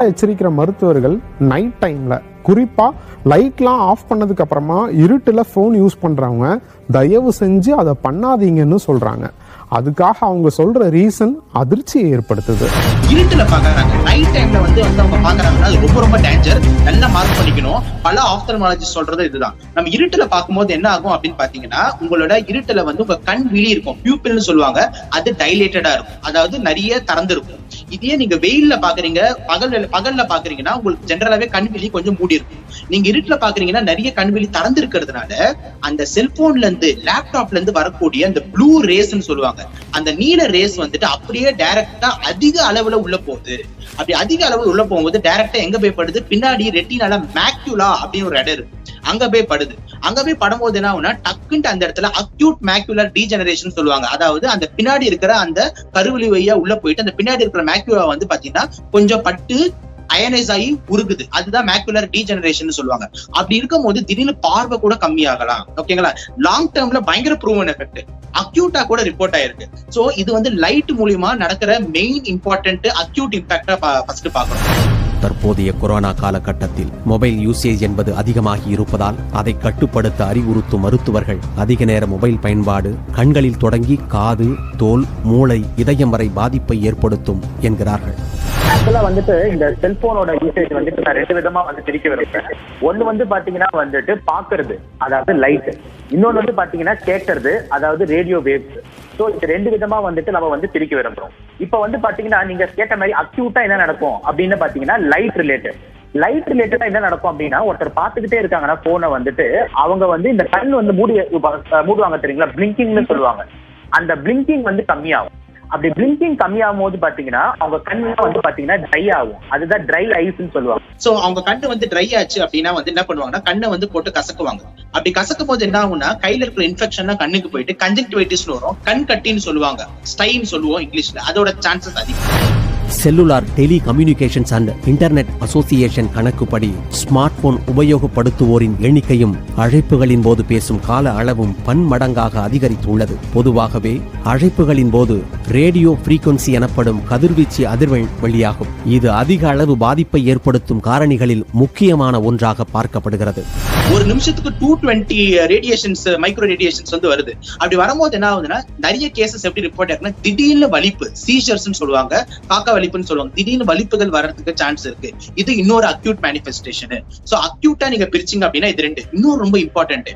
எச்சரிக்கிற மருத்துவர்கள் நைட் டைம்ல குறிப்பா லைட்லாம் ஆஃப் பண்ணதுக்கு அப்புறமா இருட்டுல போன் யூஸ் பண்றவங்க தயவு செஞ்சு அதை பண்ணாதீங்கன்னு சொல்றாங்க. அதுக்காக அவங்க சொல்ற ரீசன் அதிர்ச்சியை ஏற்படுத்துது. இருட்டுல பாக்குறாங்க, நைட் டைம்ல வந்து அவங்க பாக்குறாங்கன்னா அது ரொம்ப ரொம்ப டேஞ்சர். நல்லா மார்க் பண்ணிக்கணும். பல ஆப்தல்மாலஜிஸ்ட் சொல்றது இதுதான். நம்ம இருட்டுல பார்க்கும்போது என்ன ஆகும் அப்படின்னு பாத்தீங்கன்னா, உங்களோட இருட்டுல வந்து உங்க கண் விழி இருக்கும், பியூப்பிள்னு சொல்லுவாங்க, அது டைலேட்டடா இருக்கும், அதாவது நிறைய திறந்து இருக்கும். இதே நீங்க வெயில்ல பாக்குறீங்க, பகல்ல பாக்குறீங்கன்னா உங்களுக்கு ஜெனரலாவே கண் விழி கொஞ்சம் மூடி இருக்கும். நீங்க இருட்டுல பாக்குறீங்கன்னா நிறைய கண் விழி திறந்து இருக்கிறதுனால அந்த செல்போன்ல இருந்து லேப்டாப்ல இருந்து வரக்கூடிய அந்த ப்ளூ ரேஸ்ன்னு சொல்லுவாங்க, அந்த நீல ரேஸ் வந்துட்டு அப்படியே டைரக்டா அதிக அளவுல உள்ள போகுது. அப்படி அதிக அளவுல உள்ள போகும்போது டைரக்டா எங்க போய் படுது, பின்னாடி ரெட்டினால மேக்யூலா அப்படின்னு ஒரு இடம் இருக்கு, அங்க போய் படுது. அங்க போய் படும்போது என்ன ஆகும்னா டக்குன்ட்டு அந்த இடத்துல அக்யூட் மேக்யூலர் டீஜெனரேஷன் சொல்லுவாங்க. அதாவது அந்த பின்னாடி இருக்கிற அந்த கருவிழி வழியா உள்ள போயிட்டு அந்த பின்னாடி இருக்கிற மேக்யூலா வந்து பாத்தீங்கன்னா கொஞ்சம் பட்டு அயனைஸ் ஆகி உருகுது. அதுதான் மேக்குலர் டீஜெனரேஷன் சொல்லுவாங்க. அப்படி இருக்கும் போது திடீர்னு பார்வை கூட கம்மியாகலாம். ஓகேங்களா? லாங் டேர்ம்ல பயங்கர ப்ரூவன் எஃபெக்ட், அக்யூட்டா கூட ரிப்போர்ட் ஆயிருக்கு. சோ இது வந்து லைட் மூலியமா நடக்கிற மெயின் இம்பார்ட்டன்ட் அக்யூட் இம்பாக்டா ஃபர்ஸ்ட் பார்க்கணும். தற்போதைய கொரோனா காலகட்டத்தில் மொபைல் யூசேஜ் என்பது அதிகமாகி இருப்பதால் அதை கட்டுப்படுத்த அறிவுறுத்தும் மருத்துவர்கள் அதிக நேர மொபைல் பயன்பாடு கண்களில் தொடங்கி காது, தோல், மூளை, இதயம் வரை பாதிப்பை ஏற்படுத்தும் என்கிறார்கள். ஆக்சுவலா வந்துட்டு இந்த செல்போனோட யூசேஜ் வந்துட்டு நான் ரெண்டு விதமா வந்து பிரிக்க விரும்புறேன். ஒண்ணு வந்து பாத்தீங்கன்னா வந்துட்டு பாக்குறது, அதாவது லைட். இன்னொன்னு வந்து பாத்தீங்கன்னா கேட்கறது, அதாவது ரேடியோ வேவ்ஸ். சோ இந்த ரெண்டு விதமா வந்துட்டு நம்ம வந்து பிரிக்க விரும்புறோம். இப்ப வந்து பாத்தீங்கன்னா நீங்க கேட்ட மாதிரி அக்யூட்டா என்ன நடக்கும் அப்படின்னு பாத்தீங்கன்னா லைட் ரிலேட்டடா என்ன நடக்கும் அப்படின்னா, ஒருத்தர் பாத்துக்கிட்டே இருக்காங்கன்னா போனை வந்துட்டு அவங்க வந்து இந்த கண் வந்து மூடுவாங்க தெரியுங்களா, பிளிங்கிங்னு சொல்லுவாங்க. அந்த பிளிங்கிங் வந்து கம்மியாகும். அப்படி பிளிங்கிங் கம்மியாகும் போது பாத்தீங்கன்னா அவங்க கண்ணு வந்து பாத்தீங்கன்னா ட்ரை ஆகும். அதுதான் ட்ரை ஐஸ்ன்னு சொல்லுவாங்க. சோ அவங்க கண்ணு வந்து ட்ரை ஆச்சு அப்படின்னா வந்து என்ன பண்ணுவாங்கன்னா கண்ணை வந்து போட்டு கசக்குவாங்க. அப்படி கசக்கும் போது என்ன ஆகும்னா கையில இருக்கிற இன்ஃபெக்ஷன் கண்ணுக்கு போயிட்டு கன்ஜெக்டிவைட்டிஸ் வரும், கண் கட்டின்னு சொல்லுவாங்க, ஸ்டைன்னு சொல்லுவோம் இங்கிலீஷ்ல. அதோட சான்சஸ் அதிகம். Cellular telecommunications and internet association கணக்குப்படி ஸ்மார்ட் போன் உபயோகப்படுத்துவோரின் எண்ணிக்கையும் அழைப்புகளின் போது பேசும் கால அளவும் பன்மடங்காக அதிகரித்துள்ளது. பொதுவாகவே அழைப்புகளின் போது ரேடியோ ஃப்ரீக்வன்சி எனப்படும் கதிர்வீச்சு அதிர்வெண் வெளியாகும். இது அதிக அளவு பாதிப்பை ஏற்படுத்தும் காரணிகளில் முக்கியமான ஒன்றாக பார்க்கப்படுகிறது. ஒரு நிமிஷத்துக்கு 220 ரேடியேஷன்ஸ், மைக்ரோ ரேடியேஷன்ஸ் வந்து வருது. அப்படி வரும்போது என்ன ஆகுதுன்னா நிறைய கேசஸ் எப்படி ரிப்போர்ட் ஆகுதுன்னா திடீர்னு வலிப்பு, சீஷர்ஸ்னு சொல்லுவாங்க, காக்கா வலிப்புன்னு சொல்லுவாங்க, திடீர்னு வலிப்புகள் வர்றதுக்கு சான்ஸ் இருக்கு. இது இன்னொரு அக்யூட் மேனிஃபெஸ்டேஷன். சோ அக்யூட்டா நீங்க பிரிச்சிங்க அப்படின்னா இது ரெண்டு. இன்னொரு ரொம்ப இம்பார்ட்டன்ட்,